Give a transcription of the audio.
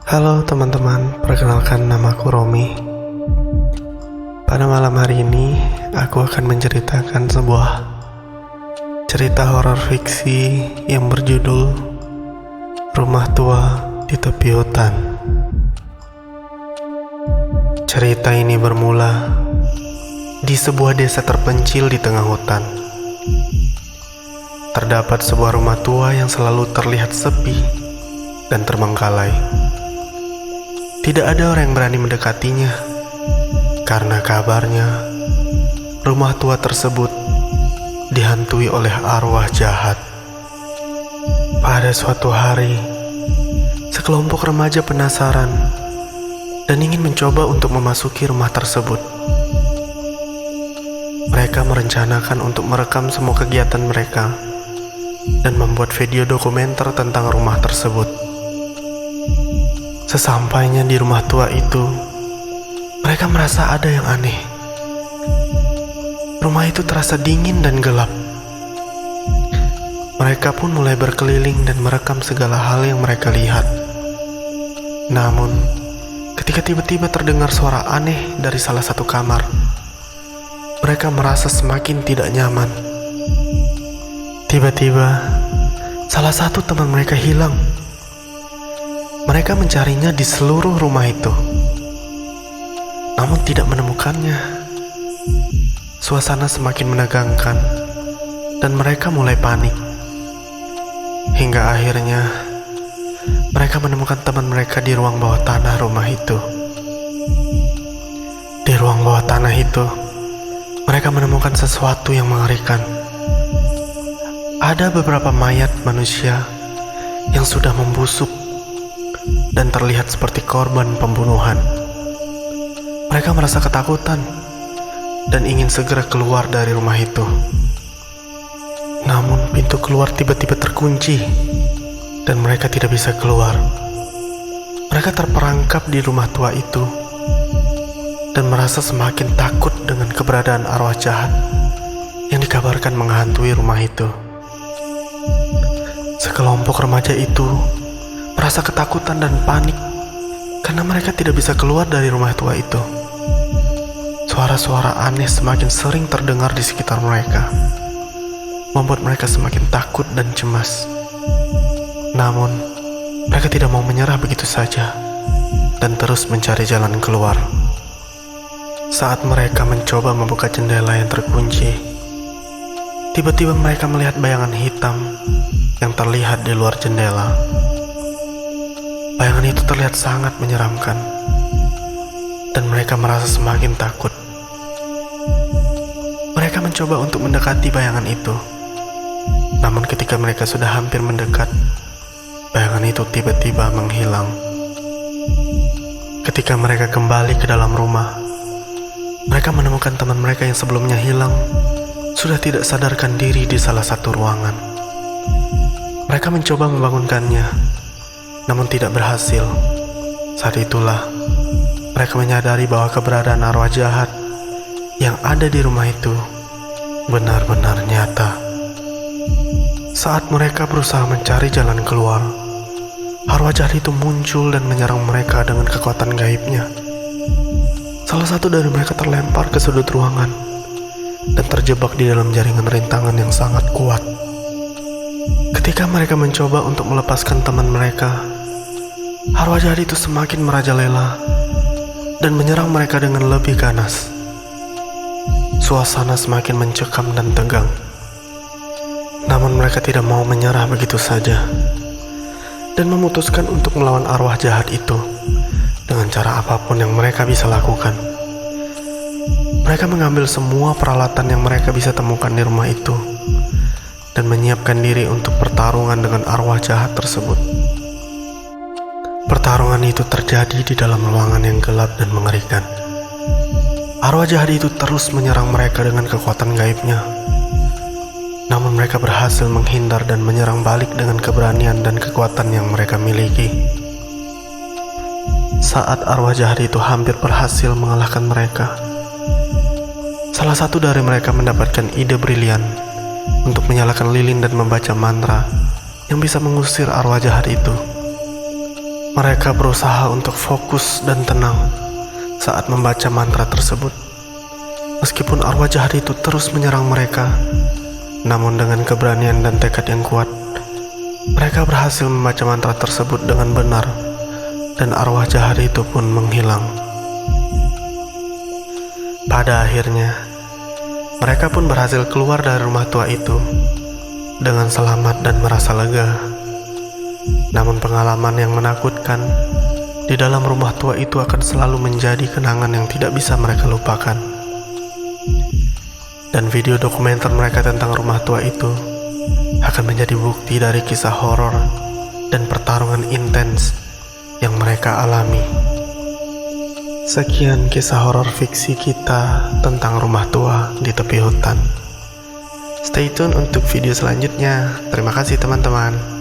Halo teman-teman, perkenalkan namaku Romi. Pada malam hari ini, aku akan menceritakan sebuah cerita horor fiksi yang berjudul Rumah Tua di Tepi Hutan. Cerita ini bermula di sebuah desa terpencil di tengah hutan. Terdapat sebuah rumah tua yang selalu terlihat sepi dan terbengkalai. Tidak ada orang yang berani mendekatinya, karena kabarnya rumah tua tersebut dihantui oleh arwah jahat. Pada suatu hari, sekelompok remaja penasaran dan ingin mencoba untuk memasuki rumah tersebut. Mereka merencanakan untuk merekam semua kegiatan mereka dan membuat video dokumenter tentang rumah tersebut. Sesampainya di rumah tua itu, mereka merasa ada yang aneh. Rumah itu terasa dingin dan gelap. Mereka pun mulai berkeliling dan merekam segala hal yang mereka lihat. Namun, ketika tiba-tiba terdengar suara aneh dari salah satu kamar, mereka merasa semakin tidak nyaman. Tiba-tiba, salah satu teman mereka hilang. Mereka mencarinya di seluruh rumah itu, namun tidak menemukannya. Suasana semakin menegangkan, dan mereka mulai panik. Hingga akhirnya, mereka menemukan teman mereka di ruang bawah tanah rumah itu. Di ruang bawah tanah itu, mereka menemukan sesuatu yang mengerikan. Ada beberapa mayat manusia yang sudah membusuk dan terlihat seperti korban pembunuhan. Mereka merasa ketakutan dan ingin segera keluar dari rumah itu. Namun pintu keluar tiba-tiba terkunci dan mereka tidak bisa keluar. Mereka terperangkap di rumah tua itu dan merasa semakin takut dengan keberadaan arwah jahat yang dikabarkan menghantui rumah itu. Sekelompok remaja itu merasa ketakutan dan panik karena mereka tidak bisa keluar dari rumah tua itu. Suara-suara aneh semakin sering terdengar di sekitar mereka, membuat mereka semakin takut dan cemas. Namun, mereka tidak mau menyerah begitu saja dan terus mencari jalan keluar. Saat mereka mencoba membuka jendela yang terkunci, tiba-tiba mereka melihat bayangan hitam yang terlihat di luar jendela. Bayangan itu terlihat sangat menyeramkan, dan mereka merasa semakin takut. Mereka mencoba untuk mendekati bayangan itu, namun ketika mereka sudah hampir mendekat, bayangan itu tiba-tiba menghilang. Ketika mereka kembali ke dalam rumah, mereka menemukan teman mereka yang sebelumnya hilang sudah tidak sadarkan diri di salah satu ruangan. Mereka mencoba membangunkannya, namun tidak berhasil. Saat itulah mereka menyadari bahwa keberadaan arwah jahat yang ada di rumah itu benar-benar nyata. Saat mereka berusaha mencari jalan keluar, arwah jahat itu muncul dan menyerang mereka dengan kekuatan gaibnya. Salah satu dari mereka terlempar ke sudut ruangan dan terjebak di dalam jaringan rintangan yang sangat kuat. Ketika mereka mencoba untuk melepaskan teman mereka, arwah jahat itu semakin merajalela dan menyerang mereka dengan lebih ganas. Suasana semakin mencekam dan tegang. Namun mereka tidak mau menyerah begitu saja dan memutuskan untuk melawan arwah jahat itu dengan cara apapun yang mereka bisa lakukan. Mereka mengambil semua peralatan yang mereka bisa temukan di rumah itu dan menyiapkan diri untuk pertarungan dengan arwah jahat tersebut. Pertarungan itu terjadi di dalam ruangan yang gelap dan mengerikan. Arwah jahat itu terus menyerang mereka dengan kekuatan gaibnya. Namun mereka berhasil menghindar dan menyerang balik dengan keberanian dan kekuatan yang mereka miliki. Saat arwah jahat itu hampir berhasil mengalahkan mereka, salah satu dari mereka mendapatkan ide brilian untuk menyalakan lilin dan membaca mantra yang bisa mengusir arwah jahat itu. Mereka berusaha untuk fokus dan tenang saat membaca mantra tersebut. Meskipun arwah jahat itu terus menyerang mereka, namun dengan keberanian dan tekad yang kuat, mereka berhasil membaca mantra tersebut dengan benar, dan arwah jahat itu pun menghilang. Pada akhirnya, mereka pun berhasil keluar dari rumah tua itu dengan selamat dan merasa lega. Namun pengalaman yang menakutkan di dalam rumah tua itu akan selalu menjadi kenangan yang tidak bisa mereka lupakan. Dan video dokumenter mereka tentang rumah tua itu akan menjadi bukti dari kisah horor dan pertarungan intens yang mereka alami. Sekian kisah horor fiksi kita tentang rumah tua di tepi hutan. Stay tune untuk video selanjutnya. Terima kasih teman-teman.